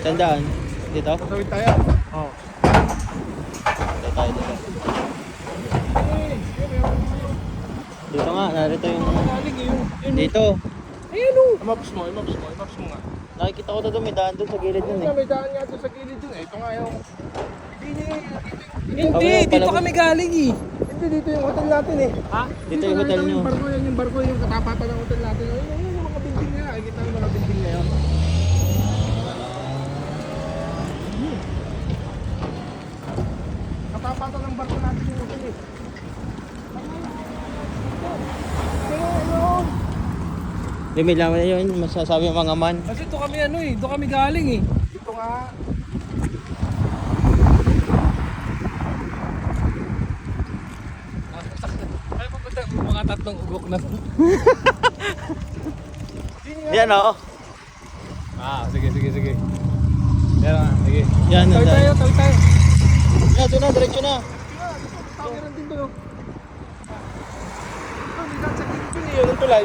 Tandaan. Dito? Tatawid tayo. Oo. Dito tayo dito. Dito nga, narito yung... Dito. Ayan o. Imaps mo nga. Nakikita ko doon, may daan doon sa gilid nun eh. May daan nga doon sa gilid dun eh. Ito nga yung... Hindi, dito kami galing eh. Hindi, dito yung hotel natin eh. Ha? Dito yung hotel nyo. Yung barko, yung katapatan ng hotel natin. Ayun yung mga building nga. Ay, kita yung mga building na yun. Katapatan ng barko natin yung hotel eh. May lang na yun, masasabi ng mga man. Kasi ito kami ano eh, ito kami galing eh. Ito nga. Ay, papunta mga tatlong ugok na. Yan o. Sige. Yan na, sige. Yan, Tawid tayo. Yan, doon na, diretso na. Tawiran din to. Hindi lang sa gilid yun eh, yun ang tulay.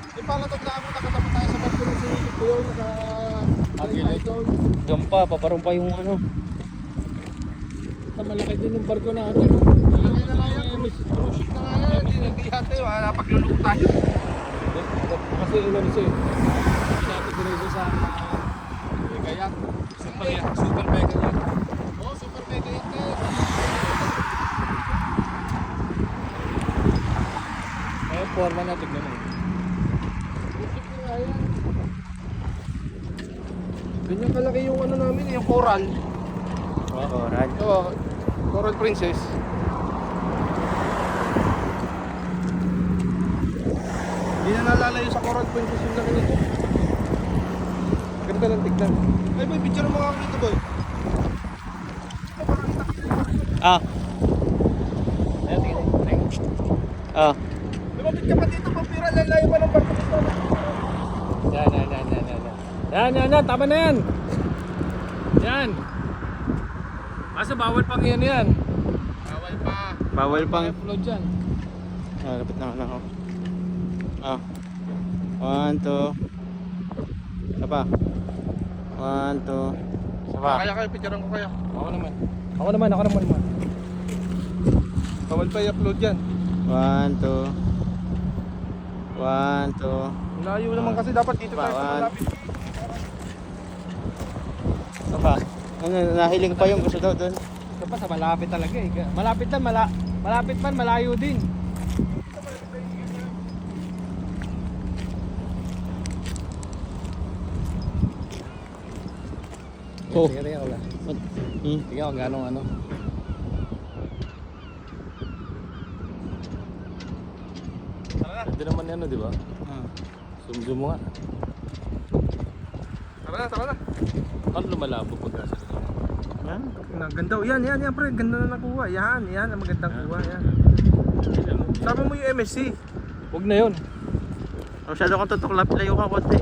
Di pala taglaan mo, nakatapat tayo sa barko ng sinilip ko yun, naka-agilid doon. Diyan pa, paparong pa yung ano. Malaki din yung barko natin. Malaki na nga yan, cruise ship na nga yan, hindi hati, napagluloko tayo. Kasi ilan siya eh. Natin diretso sa Mega yacht. super mega yan. Oo, super mega yacht na yan. Ay, forma na tignan mo. Cruise ship na nga yan. Ganyan kalaki yung ano namin, yung coral. Coral. Oo, Coral Princess. Hindi na nalalayo sa Coral Princess yung laki nito. Ganda lang tignan. Ay boy, picture mo nga ako dito boy. Ah. Ayan, tingnan. Ah. Lumapit ka pa dito, pampira, lalayo pa ng barko dito. Yan. Tama na yan. Yan. Asa bawal pang yan. Bawal pa. Bawal pang... Upload dyan. Ah, lapit na ako. Ah. 1, 2. Isa pa. 1, 2. Isa pa. Kaya, picturean ko kaya. Ako naman. Bawal pa i-upload yan. 1, 2. 1, 2. Layo naman kasi dapat dito tayo sa malapit. Isa pa. Ano, nahiling pa yung gusto daw doon. Dapat sa malapit talaga eh. Malapit man, malayo din. Oh. Tingnan wala. Tingnan ko gano'ng ano. Hindi naman yan, di ba? Zoom mo nga. Tara na. Ano lumalabo pagka sa Yan. Ganda. Yan pre, ganda na nakuha. Yan ang magandang kuha. Yan. Sama mo yung MSC. Huwag na yun. Masyado kang tutuklap, layo ka konti.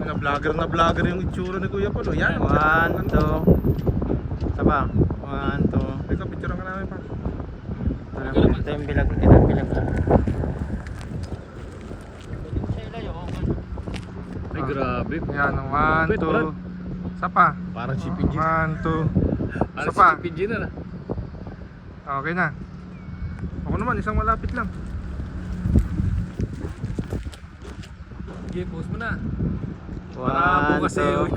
Na vlogger yung itsura ni Kuya Polo. Yan. 1, 2. Isa pa. 1, 2. Teka, picture ka namin pa. Ito yung bilag. Ito yung bilag. Ay grabe. Yan, 1, 2. Sapa. Parang si PG. 1, 2. Parang Sapa. si PG na. Okay na. Ako naman, isang malapit lang. Sige, post mo na. One, bukas two.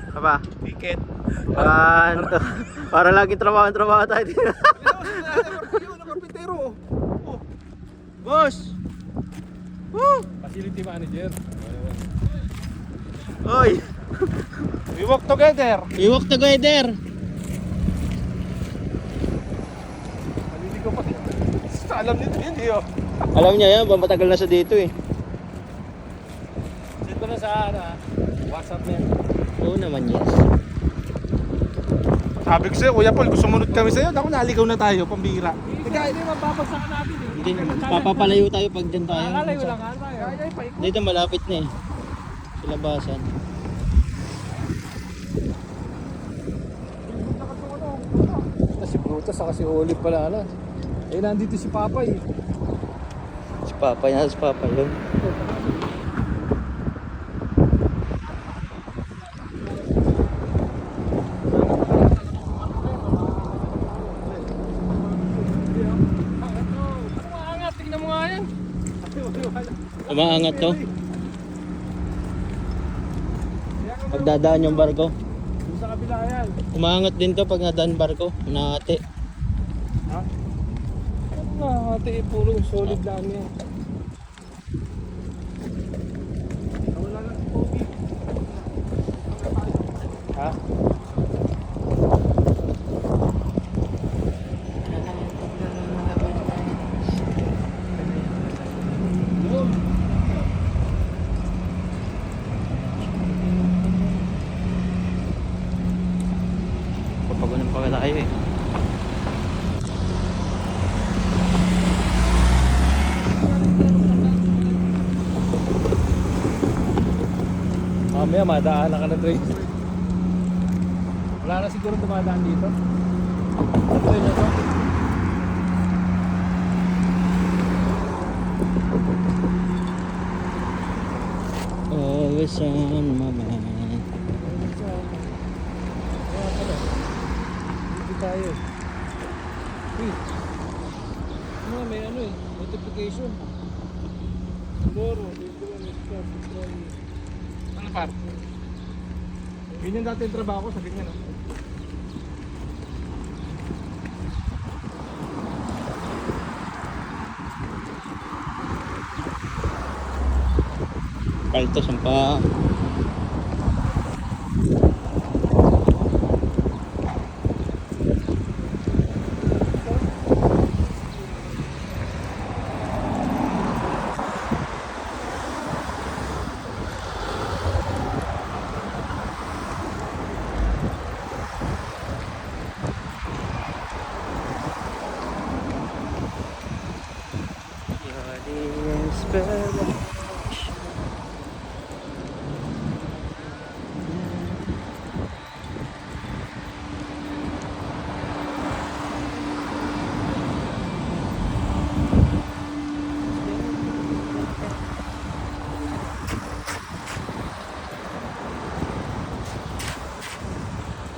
Isa pa. Ticket. One, two. Para lagi trabaho tayo dito. Yun, ang karpintero. Oh. Boss! Woo! Facility manager. Oy! We walk together. Iwak together. Maliligaw pa din. Alam nito yun eh. Oh. Alam niya yan, matagal na siya dito eh. Send mo na sa WhatsApp niya. Oo naman, yes. Sabi ko sa'yo, Kuya Paul, sumunod kami sa'yo. Naku, naligaw na tayo, pambira. Hindi mapapagsakan natin eh. Hindi, papapalayo tayo pag dyan tayo. Nakalayo lang nga tayo. Dito malapit na eh. Sa labasan. Si Brutus saka si Olive pala alas. Eh nandito si Papa eh. Si Papa yan, si Papa yun. Umaangat, tingnan mo nga yan. Umaangat to. Pagdadaan yung barko. Doon sa kabila yan. Umaangat din to pag nadaan barko. Unahati. Ha? Ano nga, ate, puro solid lang yan. Wala lang si Pogi. Ha? Papagunan pa tayo eh. Mamaya madaan ka na train. Wala na siguro dumadaan dito. Sa train na to. Always on my mind. Dito tayo. Uy. Ano may ano eh. Notification. Tomorrow, we will start patrolling. Ano par? Ganyan dati yung trabaho ko sa ganyan. Oh. Palto, sampa.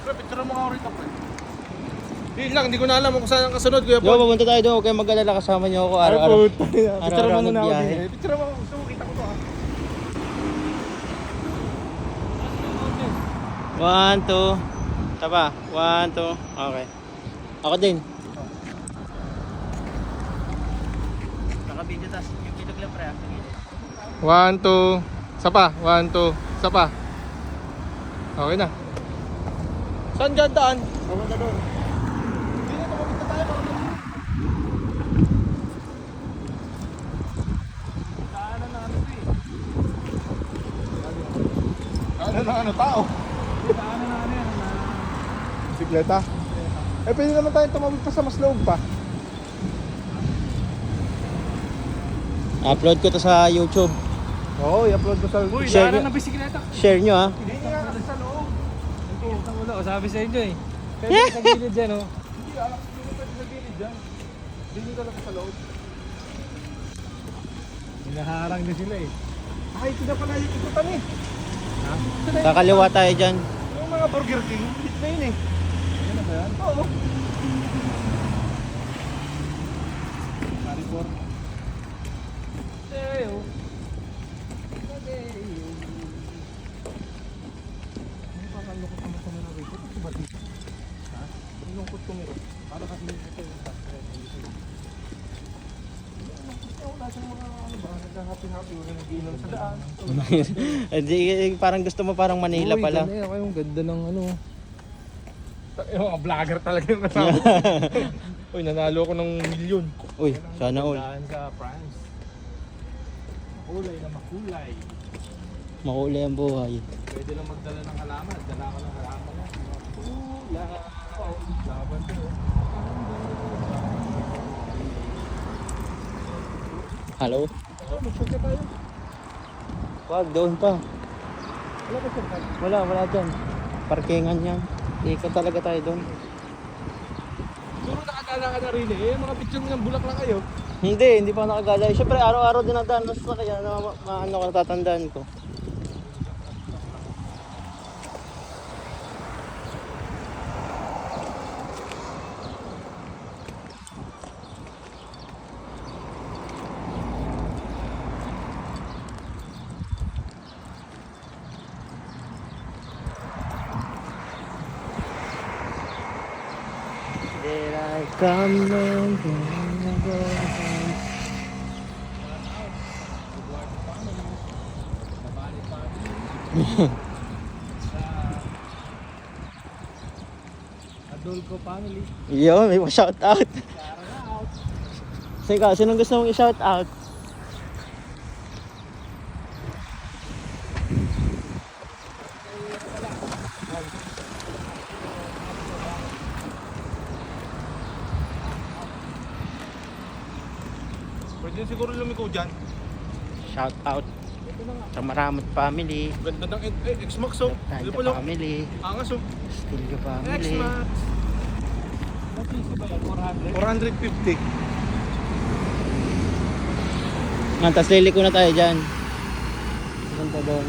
Picture mo nga rito po. Hindi lang, hindi ko na alam kung saan ang kasunod, Kuya Yo, Paul. pumunta tayo doon. Huwag kayong mag-alala, kasama niyo ako araw-araw. Picture mo Araw-araw muna ako nagbiyahe. din. Picture mo, gusto mo kita ko to ah. 1, 2. Tapa. 1, 2. Okay. Ako din. Naka-video tas yung kilog lang pre. 1, 2. Sapa. 1, 2. Sapa. Okay na. Saan dyan daan? Pumunta doon. Hindi na, tumawid na tayo. Daanan na ano to eh. Ano na ano, tao? Daanan na ano yan. Bisikleta? Eh, pwede naman tayo tumawid pa sa mas loob pa. Upload ko to sa YouTube. Oo, i-upload mo sa... Uy, Share daanan nyo. ng bisikleta. Share nyo ha. Hindi nga kasi sa loob. Ito mo lang, sabi sa inyo eh. Pwede sa gilid dyan oh. Hindi, alam ko hindi pwede sa gilid dyan. Hindi talaga sa loob. Hinaharang na sila eh. Ay, ito na pala yung ikutan eh. Ha? Ito na Kakaliwa tayo dyan. yung mga Burger King. Hit na yun eh. Yan na ba yan? Oo. Maripor. Eh oh. happy-happy. Wala nag-iinom sa daan. Parang gusto mo parang Manila Uy, pala. ganda yung ganda ng ano. Yung mga vlogger talaga yung kasama. Uy, nanalo ko ng milyon. Uy, sana all. Daan sa France. Makulay na makulay. Makulay ang buhay. Pwede lang magdala ng halaman. Dala ka ng halaman mo. Makulay. Oh, laban to. Hello? Oh, mag-shoot ka tayo. Wag, doon pa. Wala ka shoot ka. Wala dyan. Parkingan yan. Ikot talaga tayo doon. Siguro nakagala ka na rin eh. Mga picture ng bulak lang kayo. Hindi pa ako nakagala. Siyempre, araw-araw din nadaan sa kaya na maano ko natatandaan ko. Did I come and go? Adolfo family. Yo, may shout out. Sige, sinong gusto mong i-shout out? Pwede siguro lumiko dyan. Shout out sa Maramot family. Ganda ng X-Max oh. Tanda Lupo lang. family. Angas oh. Stilio family. X-Max. Ang piso ba yan? 400? 450. Man, tas liliko na tayo dyan. Punta doon.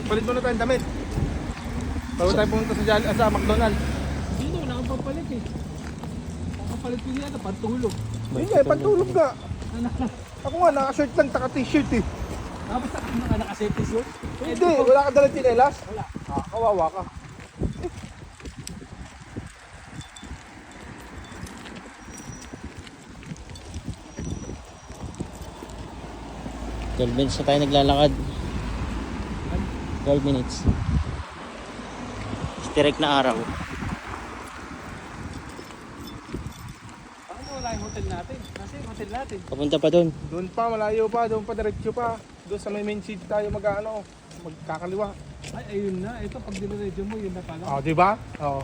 Palit mo na tayong damit. Bago tayo pumunta sa McDonald's. Hindi na, wala kang pampalit eh. Pampalit ko niya, pantulog. Hindi, pantulog ka. Ako nga, naka-shirt lang, taka-t-shirt eh. Basta ka naka-safety suit? Hindi, wala ka dalang tsinelas? Wala. Kawawa ka. Twelve minutes na tayo naglalakad. 12 minutes. Direct na araw. Ano mo wala yung hotel natin? Kasi yung hotel natin. Papunta pa doon. Doon pa, malayo pa, doon pa, diretso pa. Doon sa may main seat tayo mag-ano, magkakaliwa. Ay, ayun na. Ito, pag diniredyo mo, yun na pala. Oh, di ba? Oo.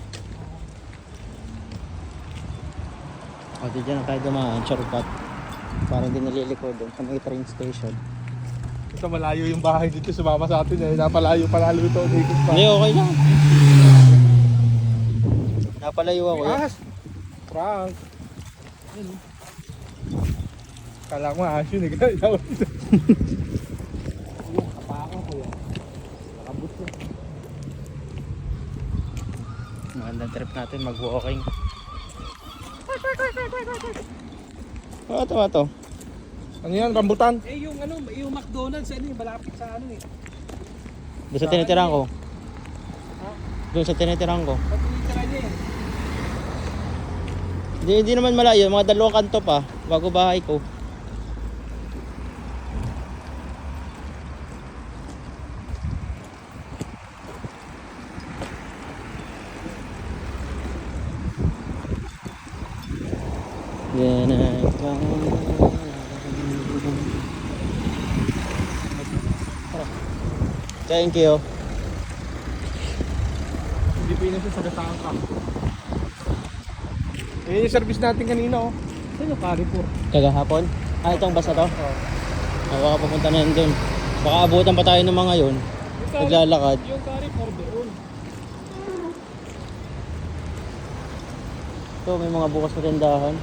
O, di dyan na tayo dumaan. Shortcut. Parang hindi naliliko doon sa may train station. Ito malayo yung bahay dito, sumama sa atin eh. Napalayo palalo ito, umikot pa. Hindi, okay lang. Napalayo ako. As! Frank! Kala ko nga yun eh, kaya itaw dito. Yung kapako ko yan. Nakabot ko. Magandang trip natin, mag-walking. Ano to? Ano yan, rambutan? Eh, yung ano, yung McDonald's, ano yung malapit sa ano eh. Doon sa tinitirang ko. Doon sa tinitirang ko. Pag tinitira niya eh. Hindi naman malayo, mga 2 kanto pa bago bahay ko. Then I come. Thank you. Hindi pa yun sa gasaan ka. Ayan yung service natin kanina oh. Saan yung Carrefour? Kagahapon? Ah, itong basta to? Oo. Baka papunta na yun dun. Baka abutan pa tayo ng mga yun. Naglalakad. Yung Carrefour doon. Ito, may mga bukas na tindahan.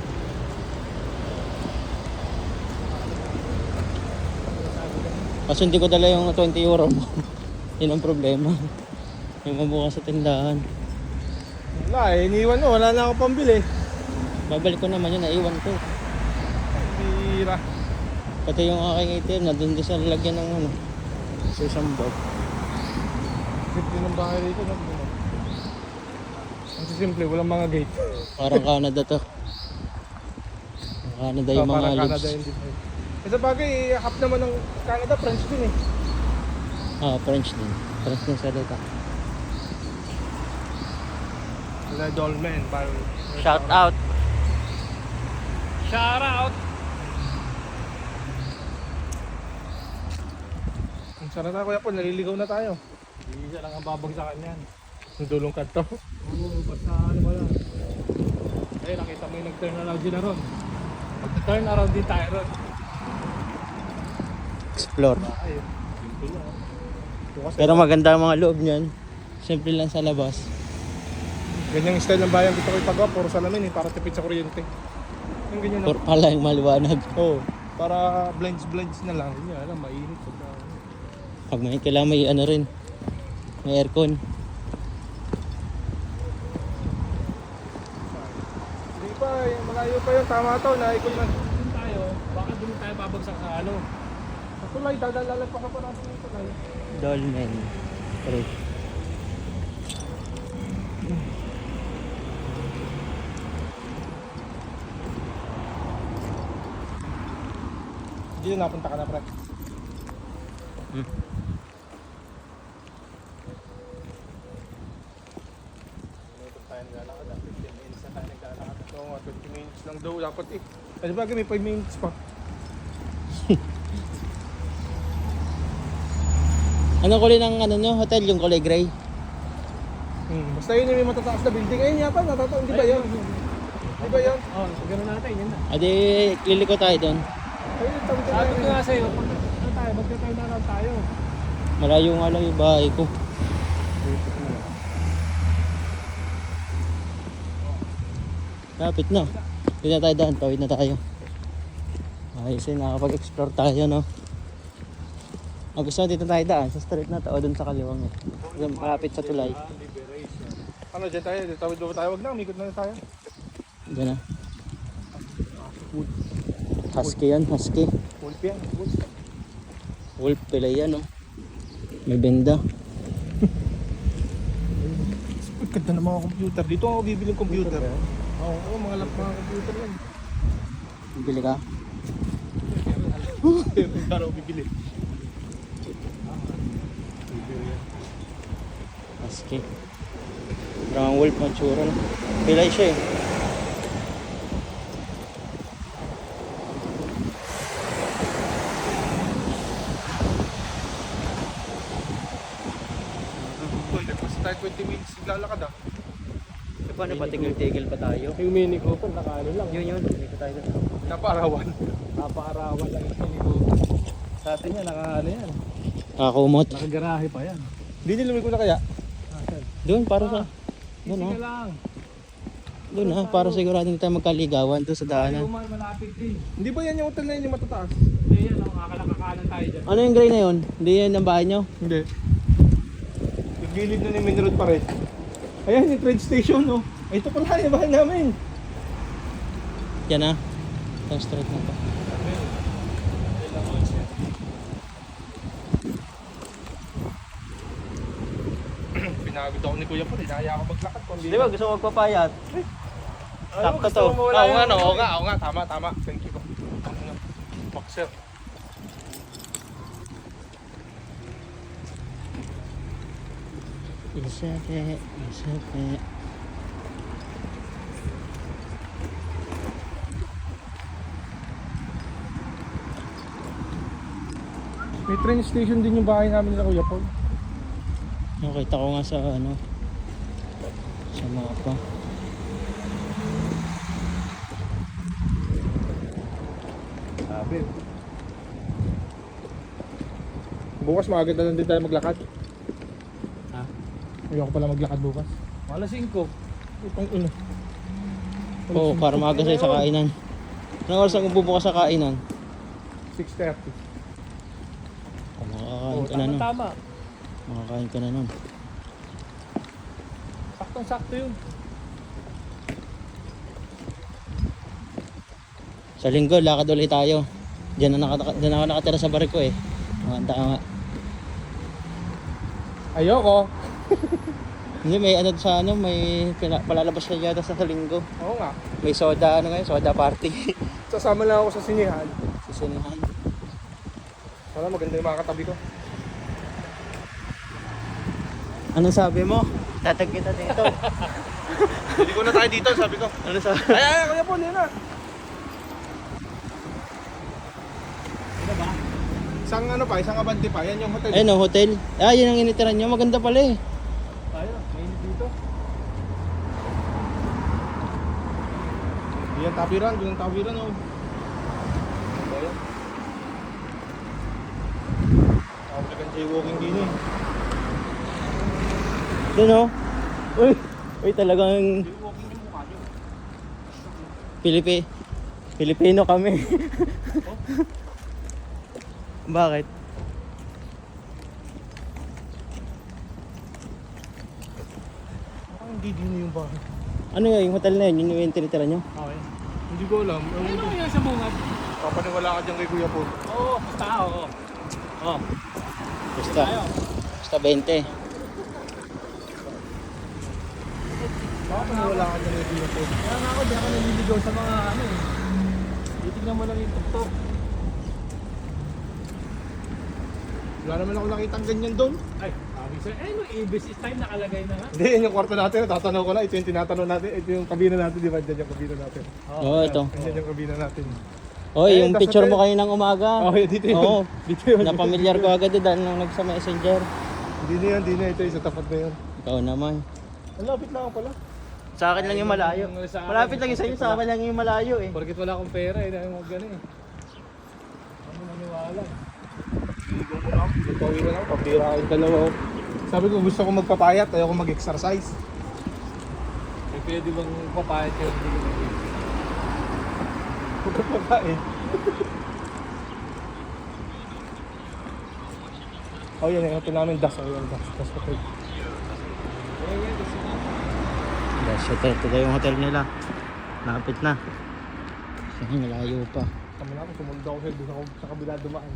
Kaso hindi ko dala yung 20 euro mo. Yun ang problema. Yung mga bukas sa tindahan. Wala eh, iniwan mo, wala na akong pambili. Babalik ko naman yun, naiwan ko. Tira. Pati yung aking ATM na dun sa lalagyan ng ano. Sa isang bag. Safety ng bahay rito. Ang simple, walang mga gate. Parang Canada to. Canada yung mga Parang Canada loops. yung design. Sa bagay, half naman ng Canada, French din eh. Ah, French din. French din salita. The Dolmen, parang... Shout out. Shout out! Ang sarap na kuya po, naliligaw na tayo. Hindi siya lang ang babagsakan yan. Ang dulong kanto. Oo, basta ano ba lang. Eh, nakita mo yung nag-turn around yun na ron. Mag-turn around din tayo ron. Explore. Ay, simple lang. Bukas Pero maganda ang mga loob niyan. Simple lang sa labas. ganyang style ng bayan gusto ko ipagawa, puro salamin eh, para tipid sa kuryente. Yung ganyan Or pala yung maliwanag. Oo, para blinds na lang. Hindi alam, mainit. Pagka... Pag may kailangan may ano rin. May aircon. Hindi pa, malayo pa yun, tama to, naikot na. Doon tayo, baka doon tayo babagsak sa ano. Sa tulay, dadalalag pa natin yung tulay. Dolmen. Correct. Hindi na napunta ka na, pre. Hmm. Ito tayo naglalakad, 15 minutes na tayo naglalakad. Oo nga, 20 minutes lang daw dapat eh. Kasi bagay may 5 minutes pa. Ano kulay ng ano nyo? Hotel? Yung kulay gray? Basta yun yung may matataas na building. Ayun yata, natataas. Hindi ba yun? Hindi ba yun? Oo, gano'n natin, yun na. Adi, liliko tayo doon. Ayun, tabi tayo. Sabi ko nga sa'yo, ano tayo, magka-turn around tayo. Malayo nga lang yung bahay ko. Kapit na. Hindi na tayo daan. Tawid na tayo. Ayos eh, nakapag-explore tayo, no? Ang gusto dito tayo daan. Sa street na to. O dun sa kaliwang eh. Dun, malapit sa tulay. Ano, dyan tayo. Tawid ba tayo? Wag na, umikot na tayo. Diyan na. Husky yan, husky. Wolf yan. Wolf. Wolf pala yan, no? May benda. Ang ganda ng mga computer. Dito ako bibili ng computer. Oo, mga computer yan. Bibili ka? Para ako bibili. Husky. Parang wolf ang tsura, no? Pilay siya eh. Uy, nagpasa tayo 20 minutes naglalakad ah. E paano ba? Tigil-tigil pa tayo? Yung Mini Cooper, nakaano lang. Yun. Dito tayo doon. Napaarawan. Napaarawan lang yung Mini Cooper. Sa atin yan, nakaano yan. Nakakumot. Nakagarahe pa yan. Hindi nilumig ko na kaya? Asan? Doon, para sa... Doon Easy ha. ka lang. Doon ha. Para siguradong tayo magkaligawan doon sa daanan. Malapit din. Hindi ba yan yung hotel na yun yung matataas? Hindi yan, nakakalakakanan tayo dyan. Ano yung gray na yun? Hindi yan ang bahay nyo? Hindi. Yung gilid na ni Main Road pa rin. Ayan yung train station no. Ay, ito pala yung bahay namin. Yan ha. Itong street na to. Pinagod ako ni Kuya po, dinaya ako maglakad. Di ba gusto ko magpapayat? Sakto to. Oo nga, tama. Thank you. Boxer. Isape. May train station din yung bahay namin nila Kuya Paul. Nakita ko nga sa ano. Sa mapa. Sabi. Bukas maaga na lang din tayo maglakad. Ha? Ayoko pala maglakad bukas. Wala 5. Itong ina. Oo, para maaga sa'yo sa kainan. Anong oras ang bubukas sa kainan? 6:30. Makakain ka na nun. Tama. Makakain ka na nun. Saktong-sakto yun. Sa linggo, lakad ulit tayo. Diyan ako nakatira sa barko eh. Ang tama. Ayoko. Hindi, may ano sa ano, may palalabas na yata sa linggo. Oo nga. May soda, ano ngayon, soda party. Sasama lang ako sa sinihan. Sisinihan. Wala, maganda yung mga katabi ko. Anong sabi mo? Tatag kita dito. Hindi ko na tayo dito, sabi ko. Ano sabi? Ay, kaya po, hindi na. Ano ba? Isang ano pa, isang abante pa. Yan yung hotel. Ayun o, hotel. Ah, yun ang initiran nyo. Maganda pala eh. Tayo, mainit dito. Yan tapiran, doon ang tapiran oh. Ayan. Ako talagang jaywalking din eh. Doon o. Uy, uy talagang Jaywalking yung mukha nyo. Pilipino kami. Bakit? Parang hindi din yung bahay. Ano nga yung hotel na yun? Yun yung tinitira nyo? Okay. Hindi ko alam. Ano ba yan sa bungad? Papaniwala ka dyan kay Kuya Paul. Oo, basta ako. Oo. Basta. Basta 20. Papaniwala ka dyan kay Kuya Paul. Kaya nga ako, di ako naliligaw sa mga ano eh. Titignan mo lang yung tuktok. Wala naman ako nakitang ganyan doon. Ay, sabi sa'yo, eh, no, Ibis is time nakalagay na nga. Hindi, yan yung kwarto natin. Tatanaw ko na. Ito yung tinatanong natin. Ito yung kabina natin. Di ba? Dyan yung kabina natin. Oo, ito. Yan yung kabina natin. Oh, Ayun, yung tas picture mo hotel. kayo ng umaga. Oh, yeah, dito yun. Oo. Dito yun. Napamilyar ko agad dahil nung nagsa messenger. Hindi na yan. Hindi na. Ito yung sa tapat na yan. Ikaw naman. Ang lapit lang pala. Sa akin lang yung malayo. Sa akin, Malapit lang yung sa'yo, sa akin lang yung malayo eh. Porkit wala akong pera eh, dahil mga gano'n eh. Ano maniwala? Nagpawilan ako. Pabira ako yung dalawa. Sabi ko gusto ko magpapayat. Ayoko mag-exercise. Eh, pwede bang papayat kayo? Magpapakain. Oh, yan yung hotel namin. Das. Oh, yan. Das hotel. That's hotel. Ito yung hotel nila. Lapit na. Kasi malayo pa. Kami na ako. Sumunod ako. Doon ako sa kabila dumaan.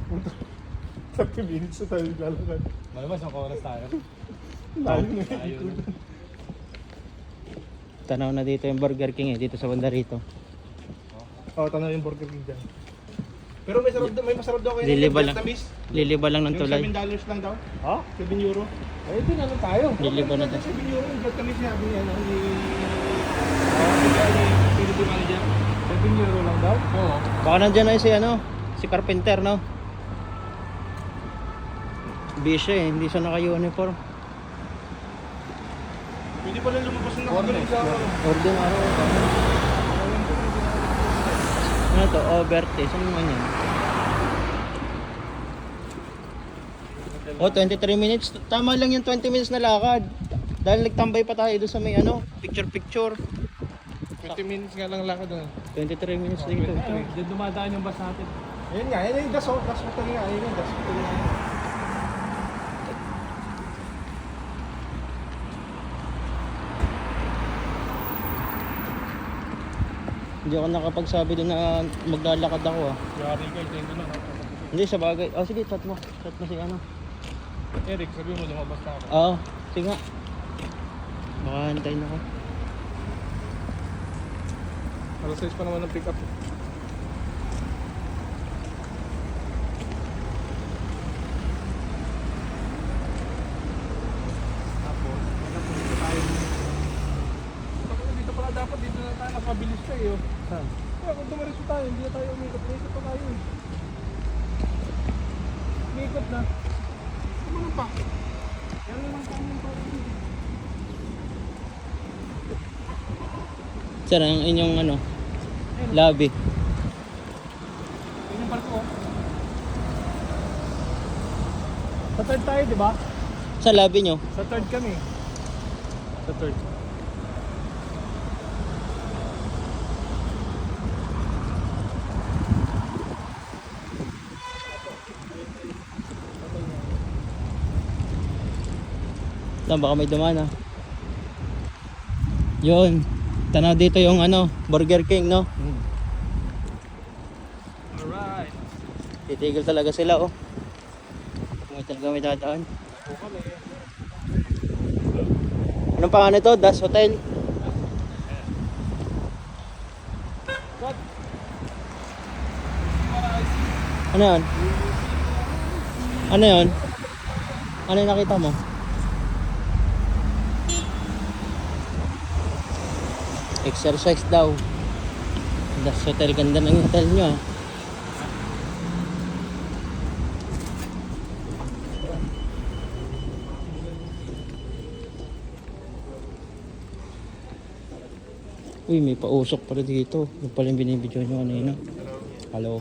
30 minutes na tayo lalakad. Malamang isang oras tayo. Layo na Tayo yun. na. Tanaw na dito yung Burger King eh. Dito sa banda rito. Oh, tanaw yung Burger King dyan. Pero may masarap daw kayo Liliba lang. Vietnamese. Liliba lang ng Yung tulay. $7 lang daw. Ha? 7 euro. Eh, di naman tayo. Liliba na to. 7 euro yung Vietnamese sabi niya. Ni Philippine manager. 7 euro lang daw? Oo. Baka nandyan na si ano, si Carpenter no? Busy eh, hindi siya naka-uniform. Pwede pala lumabas na nakagaling sa Ordinary. Ano to? Overtake. Saan naman yan? Oh, 23 minutes. Tama lang yung 20 minutes na lakad. Dahil nagtambay pa tayo doon sa may ano, picture. 20 minutes nga lang lakad na. 23 minutes dito. Eh, diyan dumadaan yung bus natin. Ayun nga, ayun yung das hotel nga. Ayun yung das hotel nga. Hindi ako nakapagsabi doon na maglalakad ako ah. Yari ka, ito yung gano'n. Hindi, sa bagay. Oh, sige, chat mo. Chat mo si ano. Eric, sabi mo lumabas na ako. Oo, sige nga. Baka hintayin ako. Alas 6 pa naman ng pick up. Tapos, nagpunta tayo. Tapos dito pala dapat, dito na tayo, mas mabilis ka eh. Oh. Saan? Kaya kung dumaris tayo, hindi na tayo umikot. Umikot pa tayo eh. Umikot na. Ano pa? Yan naman pa yung parang. Saan ang inyong ano? Lobby. Yun yung barko. Sa third tayo, di ba? Sa lobby nyo? Sa third kami. Sa third. Lang, baka may dumaan ah. Yun. Tanaw dito yung ano, Burger King no? Alright. Titigil talaga sila oh. Kung talaga may dadaan. Ano Anong pangalan ito? Das Hotel? Ano yun? Ano yun? Ano yung nakita mo? Exercise daw. Das Hotel, ganda ng hotel nyo ah. Uy, may pausok pala dito. Yung pala yung binibidyo nyo kanina. Hello.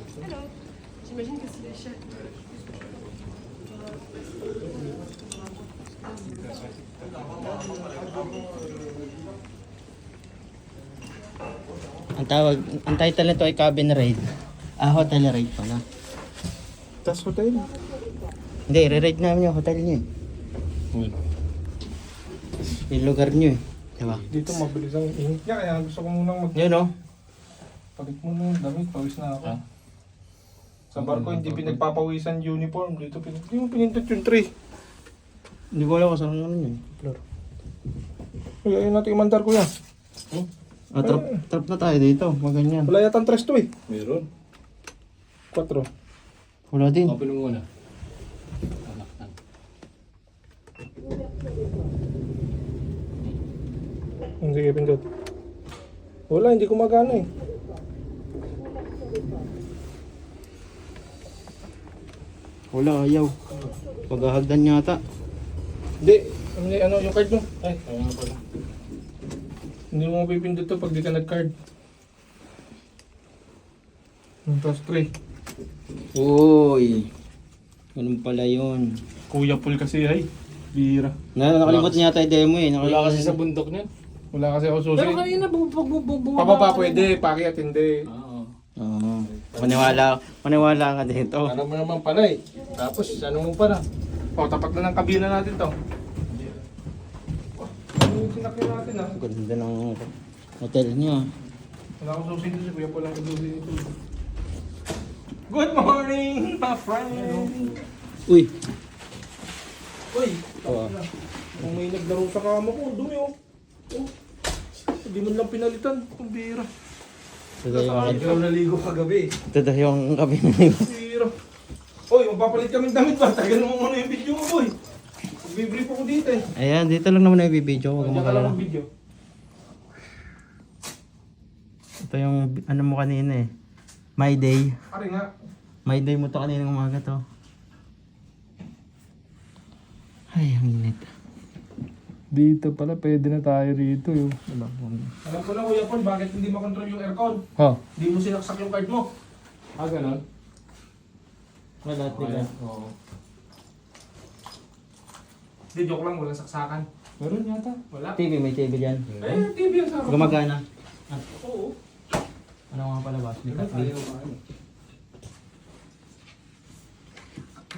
Ang title nito ay Cabin Raid. Hotel Raid pala. Tas hotel. Hindi, re-raid namin yung hotel nyo eh. Yung lugar nyo eh. Diba? Dito mabilis ang init niya, kaya gusto ko munang Yun oh. palit muna ng damit, pawis na ako. Sa barko hindi pinagpapawisan uniform, dito hindi mo pinindot yung tray. Hindi ko alam kung saan ano yun. Flor. Uy, ayun natin imandar ko yan. Trap na tayo dito. Maganyan. Wala yatang tres to eh. Meron. 4. Wala din. Open mo muna. Alaktan. Sige, pindot. Wala, hindi gumagana eh. Wala, ayaw. Paghahagdan yata. Hindi, ano yung card mo? Ay, kaya nga pala. Hindi mo mapipindot to pag di ka nag-card. Tapos tray. Uy. Ganun pala yun. Kuya Paul kasi ay. Bira. Nakalimutan niya tayo demo eh. Wala kasi sa bundok niyan. Wala kasi ako susi. Pero kanina bumaba. Pababa pwede, pakiat hindi. Oo. Oo. Maniwala ka dito. Ano mo naman pala eh. Tapos ano mo pala. O, tapat na ng kabina natin to. Ano yung sinakyan natin ha? Ganda ng hotel niya. Wala akong susi dito, Kuya Paul ang susi dito. Good morning, my friend! Uy. Uy, Oo. kung may naglaro sa kama ko, dumi oh. Oh. Hindi mo lang pinalitan, ang bira. Ikaw naligo kagabi. Ito daw yung kabinay. Bira. Uy, magpapalit kami ng damit ba? Tagal mo muna yung video mo, boy. Magbibrief ako dito eh. Ayan, dito lang naman yung video. Huwag Diyan mo ka lang kalala. mag-video. Ito yung ano mo kanina eh. My day. Pare nga. My day mo to kanina umaga to. Ay, ang init. Dito pala, pwede na tayo rito yun. Alam ko na, Kuya Paul, bakit hindi makontrol yung aircon? Ha? Hindi mo sinaksak yung card mo. Ah, ganun? Wala, Oo. Hindi, joke lang, walang saksakan. Meron yata. Wala. TV, may TV dyan. Eh, TV yan sa harap. Gumagana. Oo. Ano nga pala ba? May Ano cut tayo? din.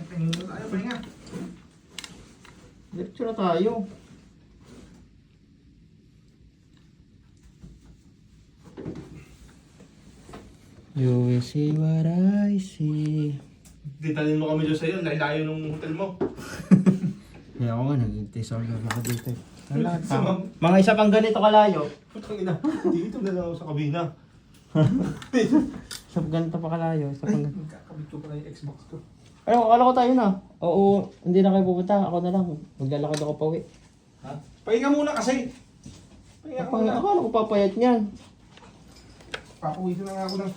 Tingin mo tayo, pahinga. Lecture na tayo. You will see what I see. Ditalin mo kami dyan sa'yo, layo nung hotel mo. Kaya ako nga, nag-intay sa ako dito. Sa Mga isa pang ganito kalayo. putang ina, dito na lang ako sa kabina. Isa pang ganito pa kalayo. Isa pang ganito. Kakabit ko pala yung Xbox ko. Ay, akala ko tayo na. Oo, hindi na kayo pupunta. Ako na lang. Maglalakad ako pa uwi. Ha? Pahinga muna kasi. Pahinga muna. Akala ko papayat niyan. Papawisin na nga ako ng...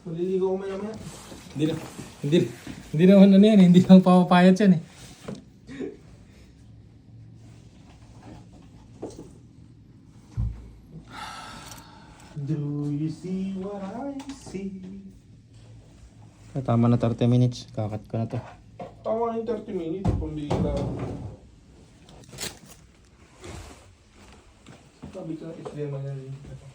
Maliligo ko maya-maya. Hindi naman ano yan, hindi lang papapayat yan eh. Do you see what I see? Tama na 30 minutes. Kakat ko na to. Tawa yung 30 minutes kung di ka... Sabi ko na HDMI na rin.